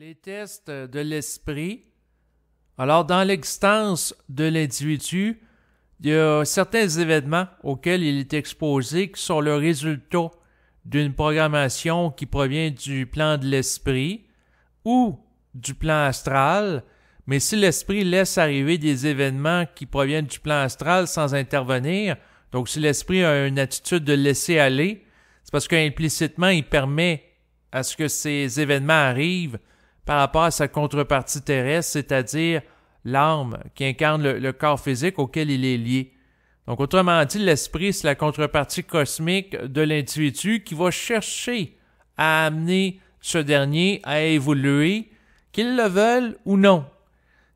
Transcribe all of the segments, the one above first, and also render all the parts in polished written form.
Les tests de l'esprit. Alors, dans l'existence de l'individu, il y a certains événements auxquels il est exposé qui sont le résultat d'une programmation qui provient du plan de l'esprit ou du plan astral. Mais si l'esprit laisse arriver des événements qui proviennent du plan astral sans intervenir, donc si l'esprit a une attitude de laisser aller, c'est parce qu'implicitement, il permet à ce que ces événements arrivent par rapport à sa contrepartie terrestre, c'est-à-dire l'âme qui incarne le corps physique auquel il est lié. Donc, autrement dit, l'esprit, c'est la contrepartie cosmique de l'individu qui va chercher à amener ce dernier à évoluer, qu'il le veuille ou non.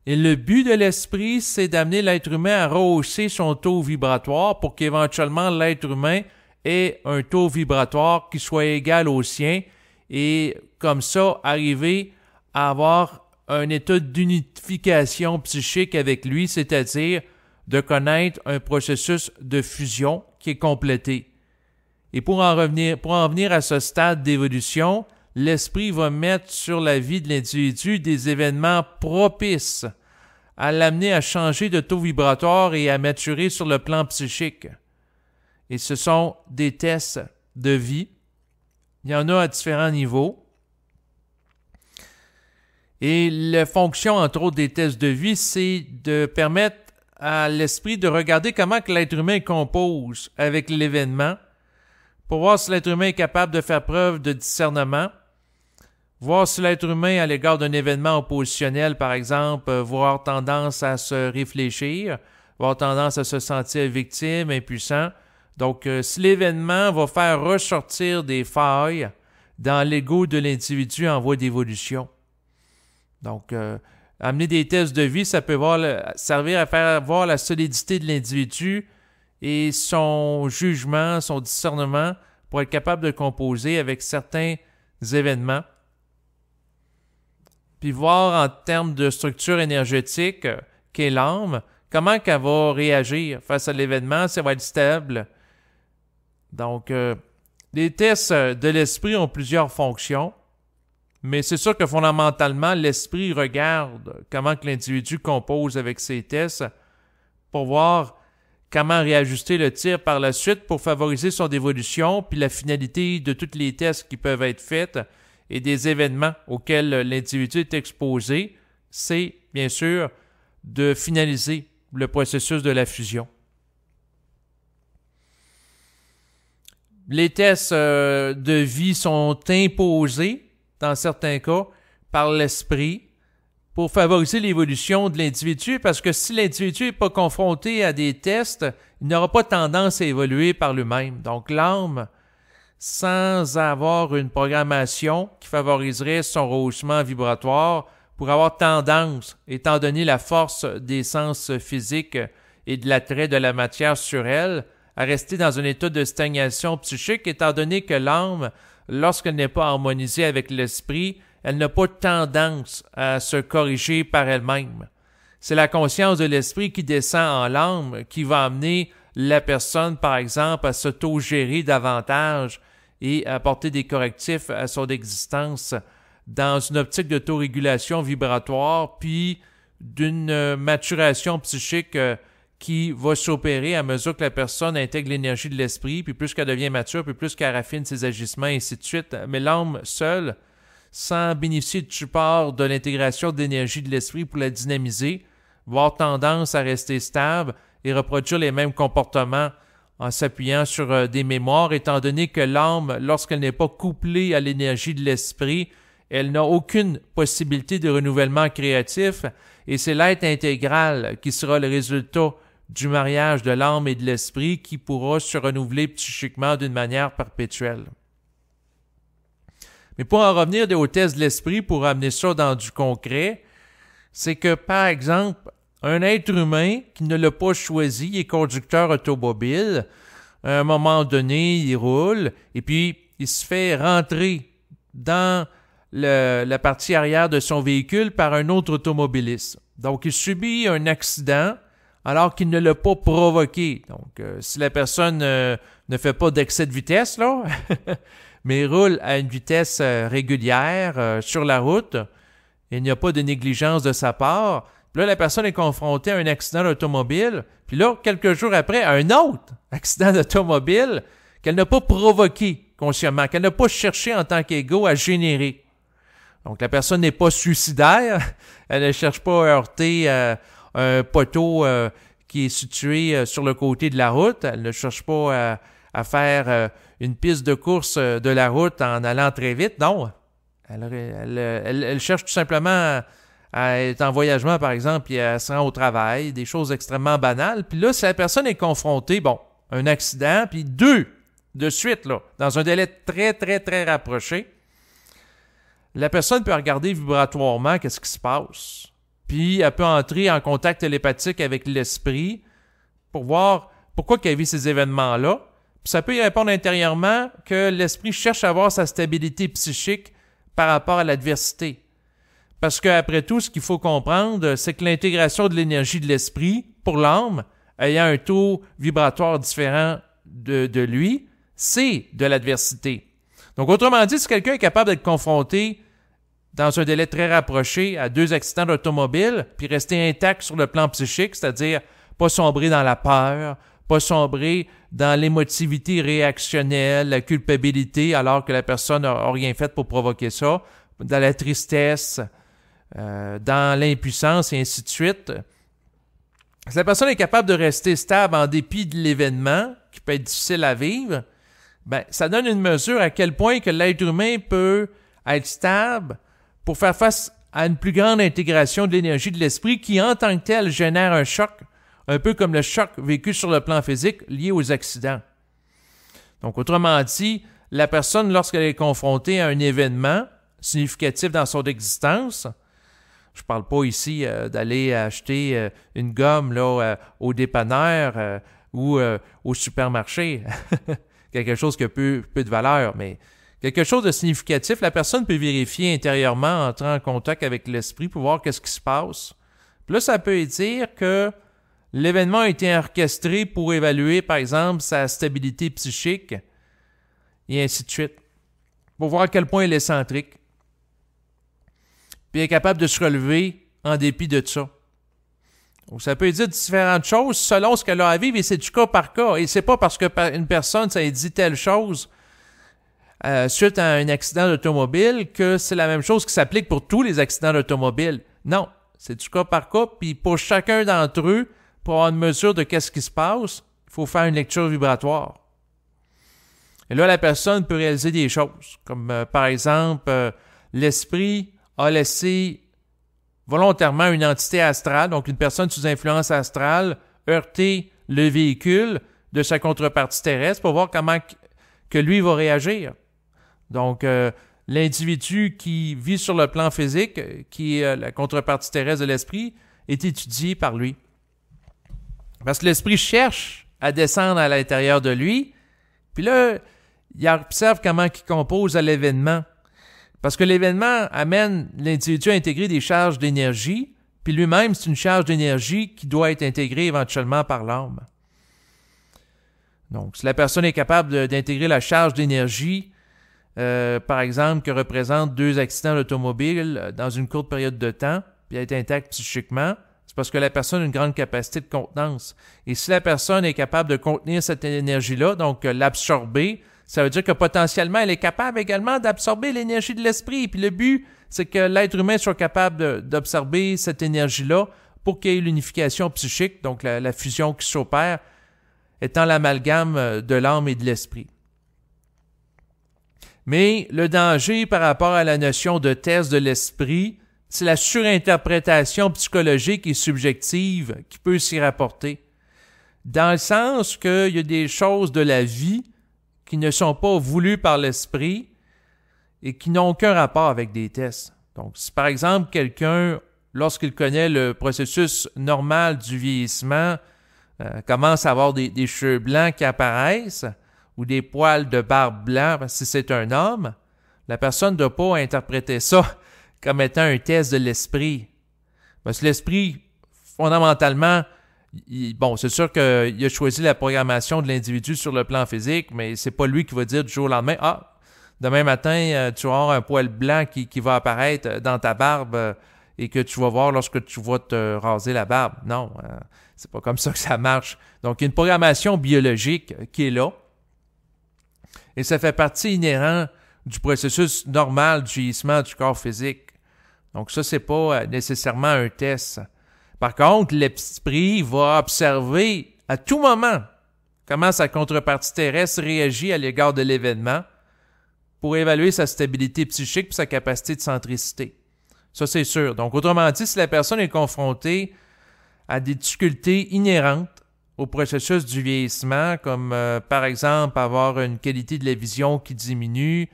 Et le but de l'esprit, c'est d'amener l'être humain à rehausser son taux vibratoire pour qu'éventuellement l'être humain ait un taux vibratoire qui soit égal au sien et comme ça, arriver à avoir un état d'unification psychique avec lui, c'est-à-dire de connaître un processus de fusion qui est complété. Et pour en venir à ce stade d'évolution, l'esprit va mettre sur la vie de l'individu des événements propices à l'amener à changer de taux vibratoire et à maturer sur le plan psychique. Et ce sont des tests de vie. Il y en a à différents niveaux. Et la fonction, entre autres, des tests de vie, c'est de permettre à l'esprit de regarder comment que l'être humain compose avec l'événement pour voir si l'être humain est capable de faire preuve de discernement, voir si l'être humain, à l'égard d'un événement oppositionnel, par exemple, va avoir tendance à se réfléchir, va avoir tendance à se sentir victime, impuissant. Donc, si l'événement va faire ressortir des failles dans l'ego de l'individu en voie d'évolution. Donc, amener des tests de vie, ça peut servir à faire voir la solidité de l'individu et son jugement, son discernement pour être capable de composer avec certains événements. Puis voir en termes de structure énergétique qu'est l'âme, comment qu'elle va réagir face à l'événement, si elle va être stable. Donc, les tests de l'esprit ont plusieurs fonctions. Mais c'est sûr que fondamentalement, l'esprit regarde comment que l'individu compose avec ses tests pour voir comment réajuster le tir par la suite pour favoriser son évolution, puis la finalité de tous les tests qui peuvent être faits et des événements auxquels l'individu est exposé, c'est bien sûr de finaliser le processus de la fusion. Les tests de vie sont imposés dans certains cas, par l'esprit, pour favoriser l'évolution de l'individu, parce que si l'individu n'est pas confronté à des tests, il n'aura pas tendance à évoluer par lui-même. Donc l'âme, sans avoir une programmation qui favoriserait son rehaussement vibratoire, pourrait avoir tendance, étant donné la force des sens physiques et de l'attrait de la matière sur elle, à rester dans un état de stagnation psychique, étant donné que l'âme, lorsqu'elle n'est pas harmonisée avec l'esprit, elle n'a pas tendance à se corriger par elle-même. C'est la conscience de l'esprit qui descend en l'âme qui va amener la personne, par exemple, à s'auto-gérer davantage et à apporter des correctifs à son existence dans une optique d'autorégulation vibratoire, puis d'une maturation psychique qui va s'opérer à mesure que la personne intègre l'énergie de l'esprit, puis plus qu'elle devient mature, puis plus qu'elle raffine ses agissements, et ainsi de suite. Mais l'âme seule, sans bénéficier du support de l'intégration d'énergie de l'esprit pour la dynamiser, va avoir tendance à rester stable et reproduire les mêmes comportements en s'appuyant sur des mémoires, étant donné que l'âme, lorsqu'elle n'est pas couplée à l'énergie de l'esprit, elle n'a aucune possibilité de renouvellement créatif, et c'est l'être intégral qui sera le résultat du mariage de l'âme et de l'esprit qui pourra se renouveler psychiquement d'une manière perpétuelle. Mais pour en revenir aux tests de l'esprit, pour amener ça dans du concret, c'est que, par exemple, un être humain qui ne l'a pas choisi, il est conducteur automobile, à un moment donné, il roule, et puis il se fait rentrer dans la partie arrière de son véhicule par un autre automobiliste. Donc, il subit un accident alors qu'il ne l'a pas provoqué. Donc, si la personne ne fait pas d'excès de vitesse, là, mais roule à une vitesse régulière sur la route, il n'y a pas de négligence de sa part. Puis là, la personne est confrontée à un accident d'automobile, puis là, quelques jours après, à un autre accident d'automobile qu'elle n'a pas provoqué consciemment, qu'elle n'a pas cherché en tant qu'ego à générer. Donc, la personne n'est pas suicidaire, elle ne cherche pas à heurter un poteau qui est situé sur le côté de la route, elle ne cherche pas à faire une piste de course de la route en allant très vite, non. Elle cherche tout simplement à être en voyagement, par exemple, puis à se rendre au travail, des choses extrêmement banales. Puis là, si la personne est confrontée, à un accident, puis deux de suite, là, dans un délai très, très, très rapproché, la personne peut regarder vibratoirement qu'est-ce qui se passe. Puis elle peut entrer en contact télépathique avec l'esprit pour voir pourquoi elle vit ces événements-là. Puis ça peut y répondre intérieurement que l'esprit cherche à avoir sa stabilité psychique par rapport à l'adversité. Parce qu'après tout, ce qu'il faut comprendre, c'est que l'intégration de l'énergie de l'esprit pour l'âme, ayant un taux vibratoire différent de lui, c'est de l'adversité. Donc, autrement dit, si quelqu'un est capable d'être confronté dans un délai très rapproché à 2 accidents d'automobile, puis rester intact sur le plan psychique, c'est-à-dire pas sombrer dans la peur, pas sombrer dans l'émotivité réactionnelle, la culpabilité, alors que la personne n'a rien fait pour provoquer ça, dans la tristesse, dans l'impuissance et ainsi de suite. Si la personne est capable de rester stable en dépit de l'événement, qui peut être difficile à vivre, ça donne une mesure à quel point que l'être humain peut être stable pour faire face à une plus grande intégration de l'énergie de l'esprit qui, en tant que tel, génère un choc, un peu comme le choc vécu sur le plan physique lié aux accidents. Donc, autrement dit, la personne, lorsqu'elle est confrontée à un événement significatif dans son existence, je ne parle pas ici d'aller acheter une gomme là, au dépanneur ou au supermarché, quelque chose qui a peu de valeur, mais quelque chose de significatif, la personne peut vérifier intérieurement, entrer en contact avec l'esprit pour voir qu'est-ce qui se passe. Puis là, ça peut dire que l'événement a été orchestré pour évaluer, par exemple, sa stabilité psychique et ainsi de suite, pour voir à quel point elle est centrique. Puis elle est capable de se relever en dépit de ça. Donc, ça peut dire différentes choses selon ce qu'elle a à vivre et c'est du cas par cas. Et c'est pas parce que une personne, ça dit telle chose suite à un accident d'automobile que c'est la même chose qui s'applique pour tous les accidents d'automobile. Non, c'est du cas par cas. Puis pour chacun d'entre eux, pour avoir une mesure de qu'est-ce qui se passe, il faut faire une lecture vibratoire. Et là, la personne peut réaliser des choses, comme par exemple, l'esprit a laissé volontairement une entité astrale, donc une personne sous influence astrale, heurter le véhicule de sa contrepartie terrestre pour voir comment que lui va réagir. Donc, l'individu qui vit sur le plan physique, qui est la contrepartie terrestre de l'esprit, est étudié par lui. Parce que l'esprit cherche à descendre à l'intérieur de lui, puis là, il observe comment il compose à l'événement. Parce que l'événement amène l'individu à intégrer des charges d'énergie, puis lui-même, c'est une charge d'énergie qui doit être intégrée éventuellement par l'âme. Donc, si la personne est capable d'intégrer la charge d'énergie, par exemple, que représentent 2 accidents d'automobile dans une courte période de temps, puis elle est intacte psychiquement, c'est parce que la personne a une grande capacité de contenance. Et si la personne est capable de contenir cette énergie-là, donc l'absorber, ça veut dire que potentiellement, elle est capable également d'absorber l'énergie de l'esprit. Puis le but, c'est que l'être humain soit capable d'absorber cette énergie-là pour qu'il y ait l'unification psychique, donc la fusion qui s'opère, étant l'amalgame de l'âme et de l'esprit. Mais le danger par rapport à la notion de thèse de l'esprit, c'est la surinterprétation psychologique et subjective qui peut s'y rapporter. Dans le sens qu'il y a des choses de la vie qui ne sont pas voulues par l'esprit et qui n'ont aucun rapport avec des tests. Donc, si par exemple quelqu'un, lorsqu'il connaît le processus normal du vieillissement, commence à avoir des cheveux blancs qui apparaissent ou des poils de barbe blancs, si c'est un homme, la personne ne doit pas interpréter ça comme étant un test de l'esprit. Parce que l'esprit, fondamentalement, c'est sûr qu'il a choisi la programmation de l'individu sur le plan physique, mais c'est pas lui qui va dire du jour au lendemain, demain matin, tu vas avoir un poil blanc qui va apparaître dans ta barbe et que tu vas voir lorsque tu vas te raser la barbe. Non, c'est pas comme ça que ça marche. Donc, il y a une programmation biologique qui est là et ça fait partie inhérente du processus normal du vieillissement du corps physique. Donc, ça, c'est pas nécessairement un test. Par contre, l'esprit va observer à tout moment comment sa contrepartie terrestre réagit à l'égard de l'événement pour évaluer sa stabilité psychique et sa capacité de centricité. Ça, c'est sûr. Donc, autrement dit, si la personne est confrontée à des difficultés inhérentes au processus du vieillissement, comme par exemple avoir une qualité de la vision qui diminue,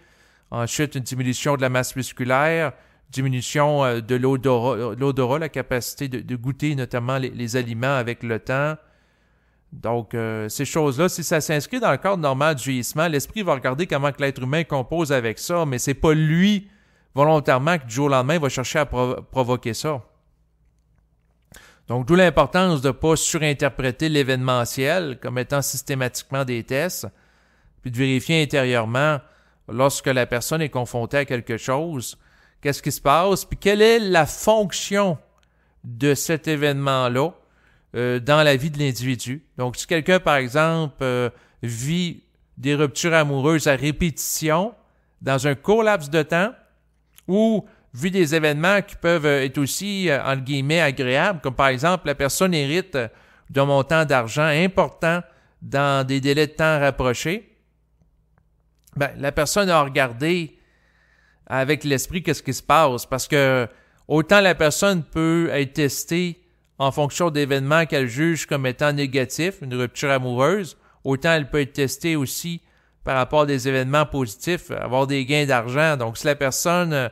ensuite une diminution de la masse musculaire, diminution de l'odorat, la capacité de goûter notamment les aliments avec le temps. Donc, ces choses-là, si ça s'inscrit dans le cadre normal du vieillissement, l'esprit va regarder comment que l'être humain compose avec ça, mais c'est pas lui, volontairement, que du jour au lendemain, va chercher à provoquer ça. Donc, d'où l'importance de ne pas surinterpréter l'événementiel comme étant systématiquement des tests, puis de vérifier intérieurement, lorsque la personne est confrontée à quelque chose, qu'est-ce qui se passe, puis quelle est la fonction de cet événement-là dans la vie de l'individu. Donc, si quelqu'un, par exemple, vit des ruptures amoureuses à répétition dans un court laps de temps, ou vit des événements qui peuvent être aussi, entre guillemets, agréables, comme par exemple, la personne hérite d'un montant d'argent important dans des délais de temps rapprochés, ben, la personne a regardé avec l'esprit qu'est-ce qui se passe, parce que autant la personne peut être testée en fonction d'événements qu'elle juge comme étant négatifs, une rupture amoureuse, autant elle peut être testée aussi par rapport à des événements positifs, avoir des gains d'argent. Donc, si la personne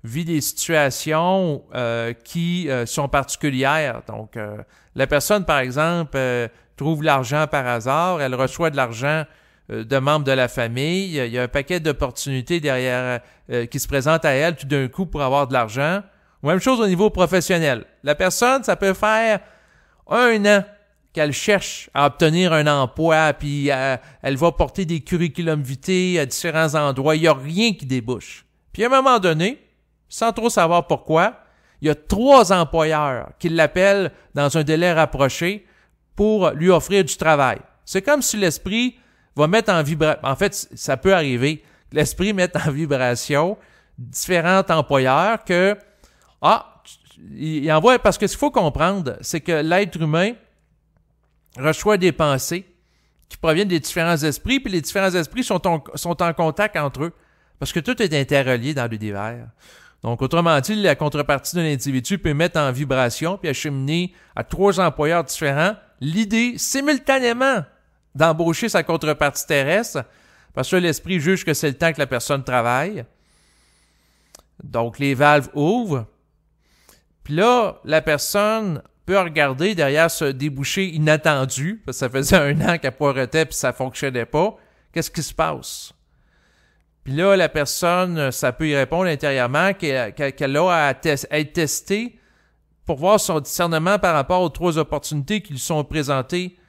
vit des situations qui sont particulières, donc la personne, par exemple, trouve l'argent par hasard, elle reçoit de l'argent de membres de la famille, il y a un paquet d'opportunités derrière qui se présentent à elle tout d'un coup pour avoir de l'argent. Même chose au niveau professionnel. La personne, ça peut faire 1 an qu'elle cherche à obtenir un emploi, puis elle va porter des curriculum vitae à différents endroits. Il n'y a rien qui débouche. Puis à un moment donné, sans trop savoir pourquoi, il y a 3 employeurs qui l'appellent dans un délai rapproché pour lui offrir du travail. C'est comme si l'esprit va mettre en vibration. En fait, ça peut arriver que l'esprit mette en vibration différents employeurs que il envoie, parce que ce qu'il faut comprendre, c'est que l'être humain reçoit des pensées qui proviennent des différents esprits, puis les différents esprits sont en contact entre eux, parce que tout est interrelié dans l'univers. Donc, autrement dit, la contrepartie d'un individu peut mettre en vibration puis acheminer à 3 employeurs différents l'idée simultanément d'embaucher sa contrepartie terrestre, parce que l'esprit juge que c'est le temps que la personne travaille. Donc, les valves ouvrent. Puis là, la personne peut regarder derrière ce débouché inattendu, parce que ça faisait 1 an qu'elle poiretait puis ça fonctionnait pas. Qu'est-ce qui se passe? Puis là, la personne, ça peut y répondre intérieurement qu'elle a à être testée pour voir son discernement par rapport aux 3 opportunités qui lui sont présentées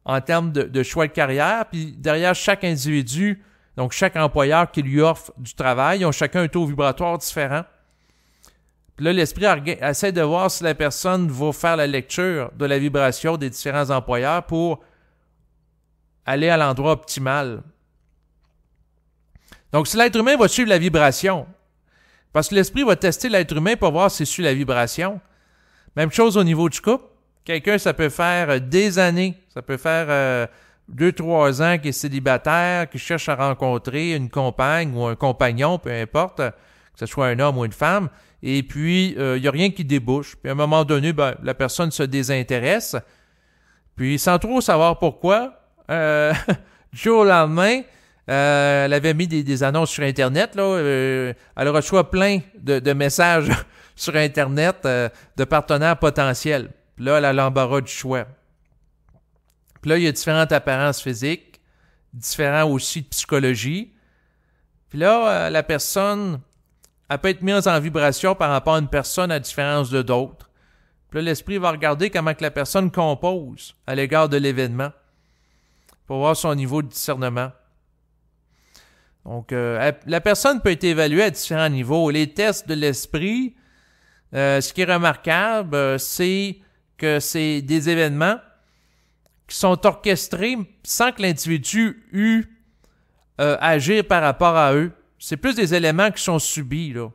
en termes de choix de carrière. Puis derrière chaque individu, donc chaque employeur qui lui offre du travail, ils ont chacun un taux vibratoire différent. Puis là, l'esprit essaie de voir si la personne va faire la lecture de la vibration des différents employeurs pour aller à l'endroit optimal. Donc, si l'être humain va suivre la vibration, parce que l'esprit va tester l'être humain pour voir s'il suit la vibration. Même chose au niveau du couple. Quelqu'un, ça peut faire des années, ça peut faire 2-3 ans qu'il est célibataire, qu'il cherche à rencontrer une compagne ou un compagnon, peu importe, que ce soit un homme ou une femme, et puis il n'y a rien qui débouche. Puis à un moment donné, la personne se désintéresse, puis sans trop savoir pourquoi, du jour au lendemain, elle avait mis des annonces sur Internet, là, elle reçoit plein de messages sur Internet de partenaires potentiels. Puis là, elle a l'embarras du choix. Puis là, il y a différentes apparences physiques, différents aussi de psychologie. Puis là, la personne, elle peut être mise en vibration par rapport à une personne à différence de d'autres. Puis là, l'esprit va regarder comment que la personne compose à l'égard de l'événement pour voir son niveau de discernement. Donc, la personne peut être évaluée à différents niveaux. Les tests de l'esprit, ce qui est remarquable, c'est que c'est des événements qui sont orchestrés sans que l'individu eût agir par rapport à eux. C'est plus des éléments qui sont subis, là.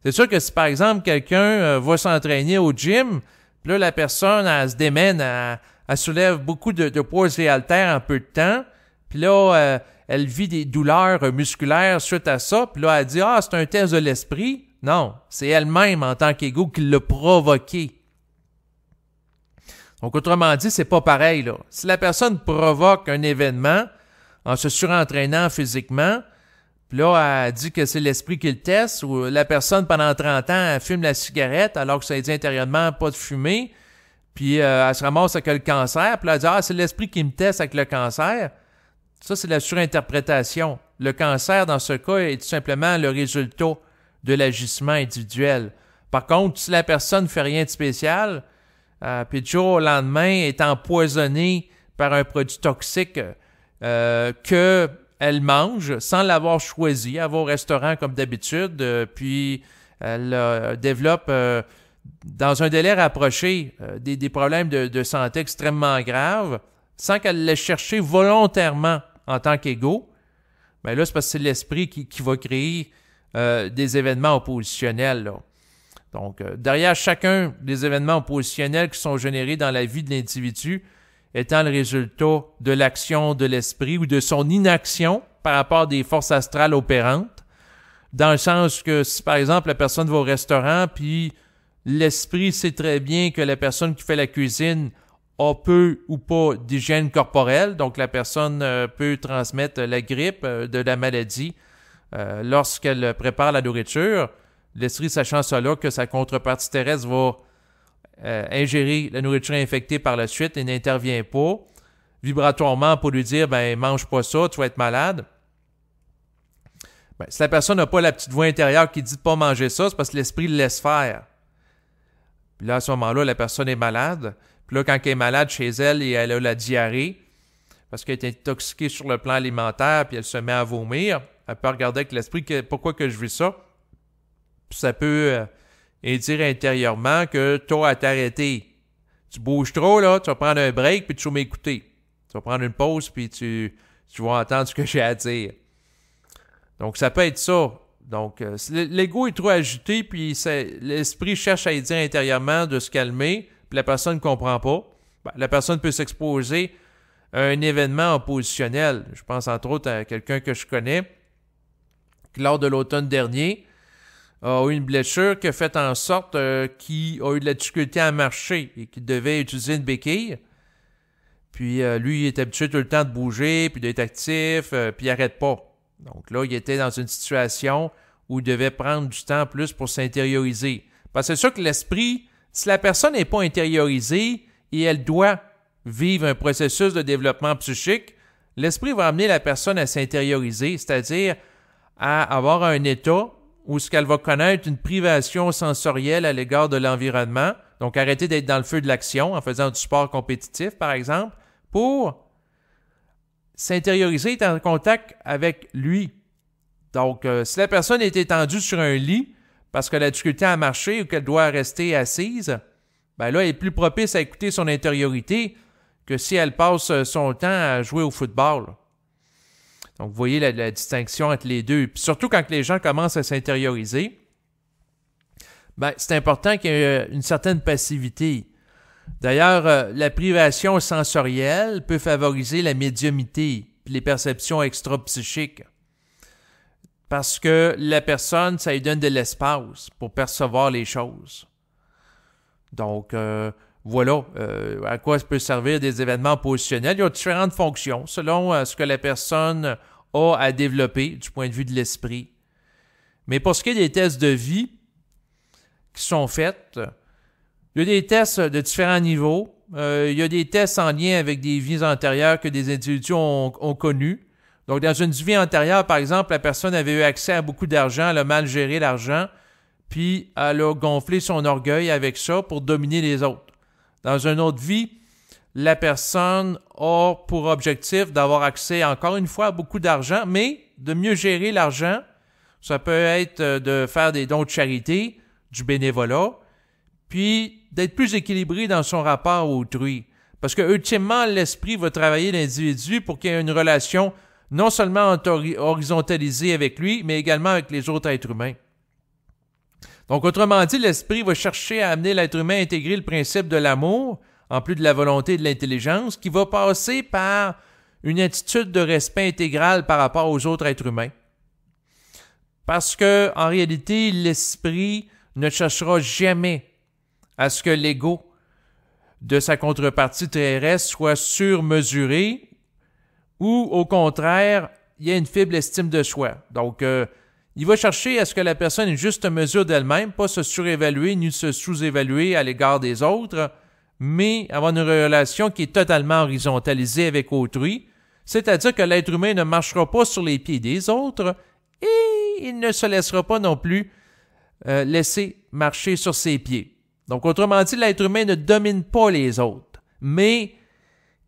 C'est sûr que si, par exemple, quelqu'un va s'entraîner au gym, puis là, la personne, elle se démène, elle soulève beaucoup de poids et haltères en peu de temps, puis là, elle vit des douleurs musculaires suite à ça, puis là, elle dit « Ah, c'est un test de l'esprit ». Non, c'est elle-même, en tant qu'ego, qui l'a provoqué. Donc, autrement dit, c'est pas pareil, là. Si la personne provoque un événement en se surentraînant physiquement, puis là, elle dit que c'est l'esprit qui le teste, ou la personne, pendant 30 ans, elle fume la cigarette, alors que ça dit intérieurement pas de fumer, puis elle se ramasse avec le cancer, puis là, elle dit « Ah, c'est l'esprit qui me teste avec le cancer ». Ça, c'est la surinterprétation. Le cancer, dans ce cas, est tout simplement le résultat de l'agissement individuel. Par contre, si la personne ne fait rien de spécial, puis du jour au lendemain est empoisonnée par un produit toxique qu'elle mange sans l'avoir choisi, elle va au restaurant comme d'habitude, puis elle développe dans un délai rapproché des problèmes de santé extrêmement graves sans qu'elle l'ait cherché volontairement en tant qu'ego. Bien là, c'est parce que c'est l'esprit qui va créer des événements oppositionnels, là. Donc, derrière chacun des événements oppositionnels qui sont générés dans la vie de l'individu étant le résultat de l'action de l'esprit ou de son inaction par rapport à des forces astrales opérantes, dans le sens que si, par exemple, la personne va au restaurant, puis l'esprit sait très bien que la personne qui fait la cuisine a peu ou pas d'hygiène corporelle, donc la personne peut transmettre la grippe de la maladie lorsqu'elle prépare la nourriture. L'esprit, sachant cela, que sa contrepartie terrestre va ingérer la nourriture infectée par la suite et n'intervient pas vibratoirement pour lui dire « ben mange pas ça, tu vas être malade ». Ben, si la personne n'a pas la petite voix intérieure qui dit de pas manger ça, c'est parce que l'esprit le laisse faire. Puis là, à ce moment-là, la personne est malade. Puis là, quand elle est malade chez elle et elle a la diarrhée, parce qu'elle est intoxiquée sur le plan alimentaire, puis elle se met à vomir, elle peut regarder avec l'esprit pourquoi que je vis ça. Puis ça peut dire intérieurement que toi, à t'arrêter. Tu bouges trop, là, tu vas prendre un break, puis tu vas m'écouter. Tu vas prendre une pause, puis tu vas entendre ce que j'ai à dire. Donc, ça peut être ça. Donc, l'ego est trop agité, puis l'esprit cherche à y dire intérieurement de se calmer, puis la personne ne comprend pas. Ben, la personne peut s'exposer à un événement oppositionnel. Je pense entre autres à quelqu'un que je connais, qui lors de l'automne dernier a eu une blessure qui a fait en sorte qu'il a eu de la difficulté à marcher et qu'il devait utiliser une béquille. Puis lui, il est habitué tout le temps de bouger, puis d'être actif, puis il n'arrête pas. Donc là, il était dans une situation où il devait prendre du temps plus pour s'intérioriser. Parce que c'est sûr que l'esprit, si la personne n'est pas intériorisée et elle doit vivre un processus de développement psychique, l'esprit va amener la personne à s'intérioriser, c'est-à-dire à avoir un état où ce qu'elle va connaître une privation sensorielle à l'égard de l'environnement, donc arrêter d'être dans le feu de l'action en faisant du sport compétitif, par exemple, pour s'intérioriser, être en contact avec lui. Donc, si la personne est étendue sur un lit parce qu'elle a difficulté à marcher ou qu'elle doit rester assise, ben là, elle est plus propice à écouter son intériorité que si elle passe son temps à jouer au football. Donc, vous voyez la distinction entre les deux. Puis surtout quand les gens commencent à s'intérioriser, ben, c'est important qu'il y ait une certaine passivité. D'ailleurs, la privation sensorielle peut favoriser la médiumnité et les perceptions extra-psychiques. Parce que la personne, ça lui donne de l'espace pour percevoir les choses. Donc, voilà à quoi peut servir des événements positionnels. Il y a différentes fonctions selon ce que la personne a à développer du point de vue de l'esprit. Mais pour ce qui est des tests de vie qui sont faits, il y a des tests de différents niveaux. Il y a des tests en lien avec des vies antérieures que des individus ont connues. Donc, dans une vie antérieure, par exemple, la personne avait eu accès à beaucoup d'argent, elle a mal géré l'argent, puis elle a gonflé son orgueil avec ça pour dominer les autres. Dans une autre vie, la personne a pour objectif d'avoir accès, encore une fois, à beaucoup d'argent, mais de mieux gérer l'argent. Ça peut être de faire des dons de charité, du bénévolat, puis d'être plus équilibré dans son rapport à autrui. Parce que, ultimement, l'esprit va travailler l'individu pour qu'il y ait une relation non seulement horizontalisée avec lui, mais également avec les autres êtres humains. Donc, autrement dit, l'esprit va chercher à amener l'être humain à intégrer le principe de l'amour, en plus de la volonté et de l'intelligence, qui va passer par une attitude de respect intégral par rapport aux autres êtres humains. Parce que, en réalité, l'esprit ne cherchera jamais à ce que l'ego de sa contrepartie terrestre soit surmesuré ou, au contraire, il y a une faible estime de soi. Donc, il va chercher à ce que la personne ait une juste mesure d'elle-même, pas se surévaluer ni se sous-évaluer à l'égard des autres, mais avoir une relation qui est totalement horizontalisée avec autrui, c'est-à-dire que l'être humain ne marchera pas sur les pieds des autres et il ne se laissera pas non plus laisser marcher sur ses pieds. Donc, autrement dit, l'être humain ne domine pas les autres, mais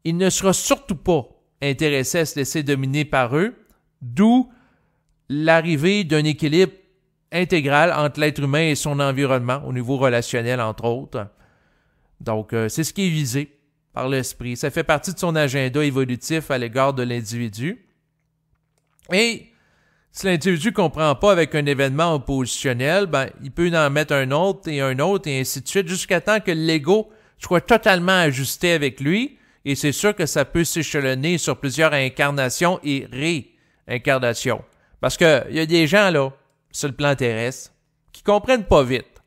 il ne sera surtout pas intéressé à se laisser dominer par eux, d'où l'arrivée d'un équilibre intégral entre l'être humain et son environnement, au niveau relationnel, entre autres. Donc, c'est ce qui est visé par l'esprit. Ça fait partie de son agenda évolutif à l'égard de l'individu. Et si l'individu ne comprend pas avec un événement oppositionnel, ben, il peut en mettre un autre, et ainsi de suite, jusqu'à temps que l'ego soit totalement ajusté avec lui. Et c'est sûr que ça peut s'échelonner sur plusieurs incarnations et réincarnations. Parce qu'il y a des gens, là, sur le plan terrestre, qui comprennent pas vite.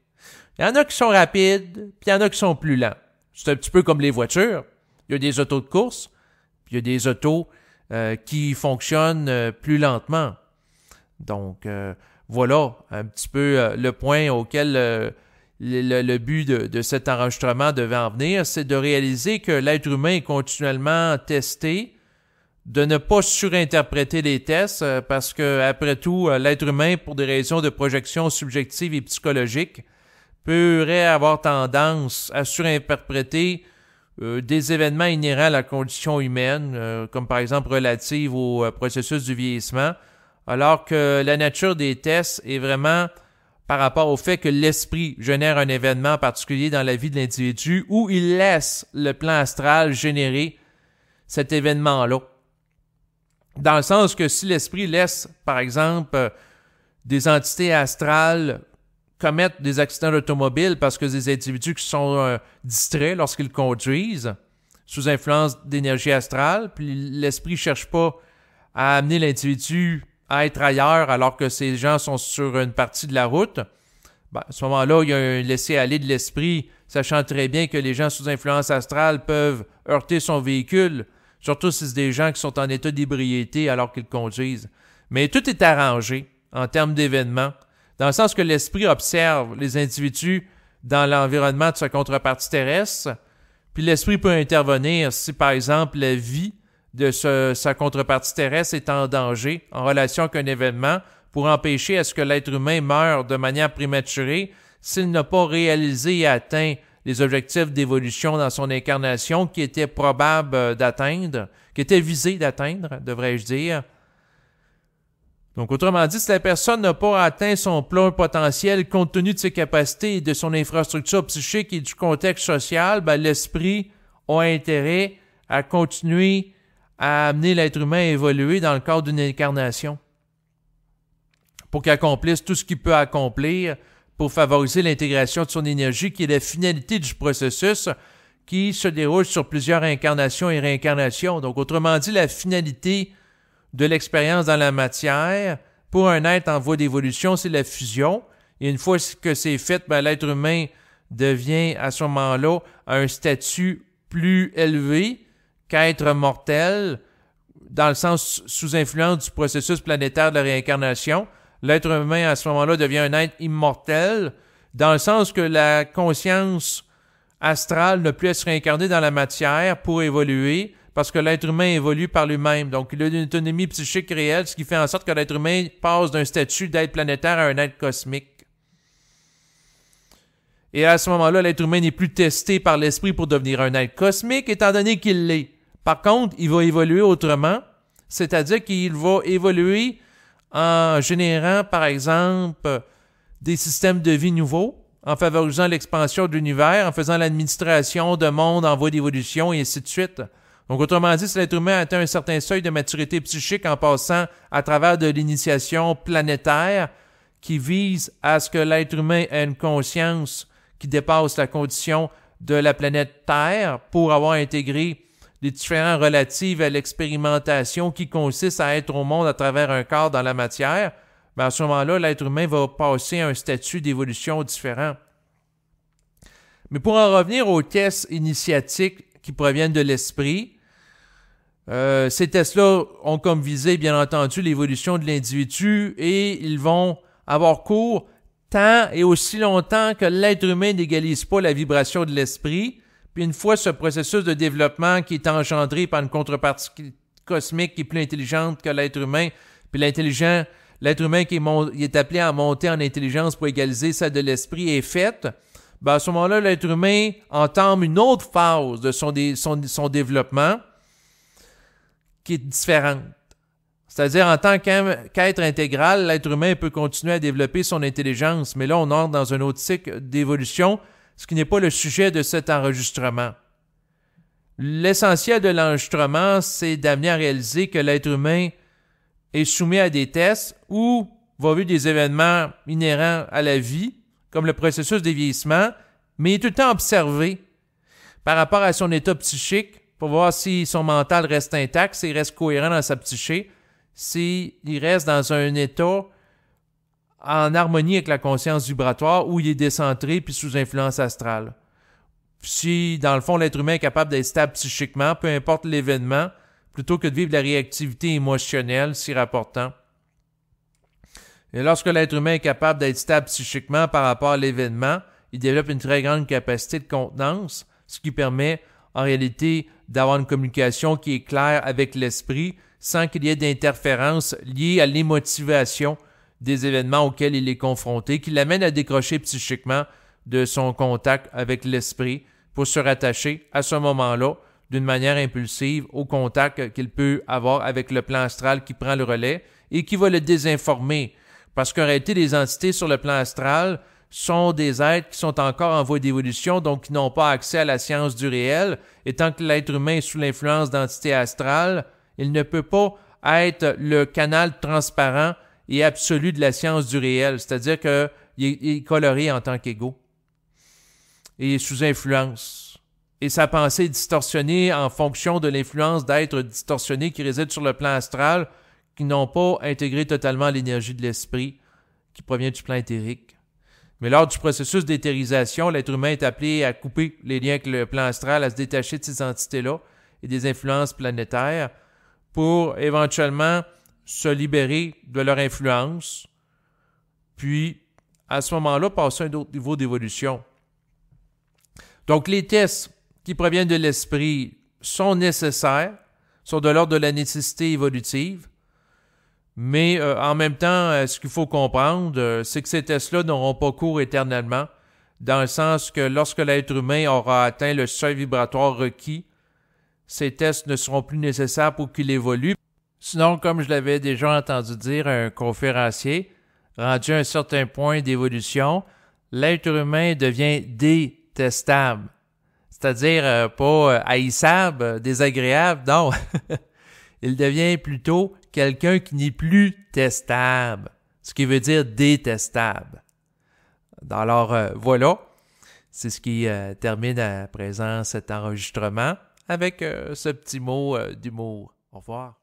Il y en a qui sont rapides, puis il y en a qui sont plus lents. C'est un petit peu comme les voitures. Il y a des autos de course, puis il y a des autos qui fonctionnent plus lentement. Donc, voilà un petit peu le point auquel le but de cet enregistrement devait en venir, c'est de réaliser que l'être humain est continuellement testé, de ne pas surinterpréter les tests, parce que, après tout, l'être humain, pour des raisons de projection subjective et psychologique, pourrait avoir tendance à surinterpréter des événements inhérents à la condition humaine, comme par exemple relative au processus du vieillissement, alors que la nature des tests est vraiment par rapport au fait que l'esprit génère un événement particulier dans la vie de l'individu où il laisse le plan astral générer cet événement-là. Dans le sens que si l'esprit laisse, par exemple, des entités astrales commettre des accidents d'automobile parce que des individus qui sont distraits lorsqu'ils conduisent, sous influence d'énergie astrale, puis l'esprit ne cherche pas à amener l'individu à être ailleurs alors que ces gens sont sur une partie de la route, ben, à ce moment-là, il y a un laisser-aller de l'esprit, sachant très bien que les gens sous influence astrale peuvent heurter son véhicule, surtout si c'est des gens qui sont en état d'ébriété alors qu'ils conduisent. Mais tout est arrangé en termes d'événements, dans le sens que l'esprit observe les individus dans l'environnement de sa contrepartie terrestre, puis l'esprit peut intervenir si, par exemple, la vie de sa contrepartie terrestre est en danger en relation avec un événement pour empêcher à ce que l'être humain meure de manière prématurée s'il n'a pas réalisé et atteint les objectifs d'évolution dans son incarnation qui étaient probables d'atteindre, qui étaient visés d'atteindre, devrais-je dire. Donc, autrement dit, si la personne n'a pas atteint son plein potentiel compte tenu de ses capacités et de son infrastructure psychique et du contexte social, ben, l'esprit a intérêt à continuer à amener l'être humain à évoluer dans le cadre d'une incarnation pour qu'il accomplisse tout ce qu'il peut accomplir pour favoriser l'intégration de son énergie qui est la finalité du processus qui se déroule sur plusieurs incarnations et réincarnations. Donc, autrement dit, la finalité de l'expérience dans la matière pour un être en voie d'évolution, c'est la fusion. Et une fois que c'est fait, ben, l'être humain devient à ce moment-là à un statut plus élevé qu'être mortel, dans le sens sous influence du processus planétaire de la réincarnation. L'être humain, à ce moment-là, devient un être immortel, dans le sens que la conscience astrale ne peut se réincarner dans la matière pour évoluer, parce que l'être humain évolue par lui-même. Donc, il a une autonomie psychique réelle, ce qui fait en sorte que l'être humain passe d'un statut d'être planétaire à un être cosmique. Et à ce moment-là, l'être humain n'est plus testé par l'esprit pour devenir un être cosmique, étant donné qu'il l'est. Par contre, il va évoluer autrement, c'est-à-dire qu'il va évoluer en générant, par exemple, des systèmes de vie nouveaux, en favorisant l'expansion de l'univers, en faisant l'administration de mondes en voie d'évolution, et ainsi de suite. Donc, autrement dit, si l'être humain atteint un certain seuil de maturité psychique en passant à travers de l'initiation planétaire qui vise à ce que l'être humain ait une conscience qui dépasse la condition de la planète Terre pour avoir intégré les différents relatifs à l'expérimentation qui consiste à être au monde à travers un corps dans la matière, ben à ce moment-là, l'être humain va passer à un statut d'évolution différent. Mais pour en revenir aux tests initiatiques qui proviennent de l'esprit, ces tests-là ont comme visée, bien entendu, l'évolution de l'individu et ils vont avoir cours tant et aussi longtemps que l'être humain n'égalise pas la vibration de l'esprit. Puis une fois ce processus de développement qui est engendré par une contrepartie cosmique qui est plus intelligente que l'être humain, puis l'être humain qui est appelé à monter en intelligence pour égaliser celle de l'esprit est faite, ben à ce moment-là, l'être humain entame une autre phase de son développement qui est différente. C'est-à-dire, en tant qu'être intégral, l'être humain peut continuer à développer son intelligence, mais là, on entre dans un autre cycle d'évolution, ce qui n'est pas le sujet de cet enregistrement. L'essentiel de l'enregistrement, c'est d'amener à réaliser que l'être humain est soumis à des tests ou va vivre des événements inhérents à la vie, comme le processus de vieillissement, mais il est tout le temps observé par rapport à son état psychique pour voir si son mental reste intact, s'il reste cohérent dans sa psyché, s'il reste dans un état en harmonie avec la conscience vibratoire où il est décentré puis sous influence astrale. Si, dans le fond, l'être humain est capable d'être stable psychiquement, peu importe l'événement, plutôt que de vivre la réactivité émotionnelle si rapportant. Et lorsque l'être humain est capable d'être stable psychiquement par rapport à l'événement, il développe une très grande capacité de contenance, ce qui permet en réalité d'avoir une communication qui est claire avec l'esprit sans qu'il y ait d'interférences liées à l'émotivation des événements auxquels il est confronté, qui l'amène à décrocher psychiquement de son contact avec l'esprit pour se rattacher à ce moment-là d'une manière impulsive au contact qu'il peut avoir avec le plan astral qui prend le relais et qui va le désinformer. Parce qu'en réalité, les entités sur le plan astral sont des êtres qui sont encore en voie d'évolution, donc qui n'ont pas accès à la science du réel. Et tant que l'être humain est sous l'influence d'entités astrales, il ne peut pas être le canal transparent et absolu de la science du réel, c'est-à-dire qu'il est coloré en tant qu'ego et sous influence. Et sa pensée est distorsionnée en fonction de l'influence d'êtres distorsionnés qui résident sur le plan astral, qui n'ont pas intégré totalement l'énergie de l'esprit qui provient du plan éthérique. Mais lors du processus d'éthérisation, l'être humain est appelé à couper les liens avec le plan astral, à se détacher de ces entités-là et des influences planétaires pour éventuellement se libérer de leur influence, puis à ce moment-là, passer à un autre niveau d'évolution. Donc les tests qui proviennent de l'esprit sont nécessaires, sont de l'ordre de la nécessité évolutive, mais en même temps, ce qu'il faut comprendre, c'est que ces tests-là n'auront pas cours éternellement, dans le sens que lorsque l'être humain aura atteint le seuil vibratoire requis, ces tests ne seront plus nécessaires pour qu'il évolue. Sinon, comme je l'avais déjà entendu dire à un conférencier, rendu à un certain point d'évolution, l'être humain devient détestable. C'est-à-dire pas haïssable, désagréable, non. Il devient plutôt quelqu'un qui n'est plus testable, ce qui veut dire détestable. Alors voilà, c'est ce qui termine à présent cet enregistrement avec ce petit mot d'humour. Au revoir.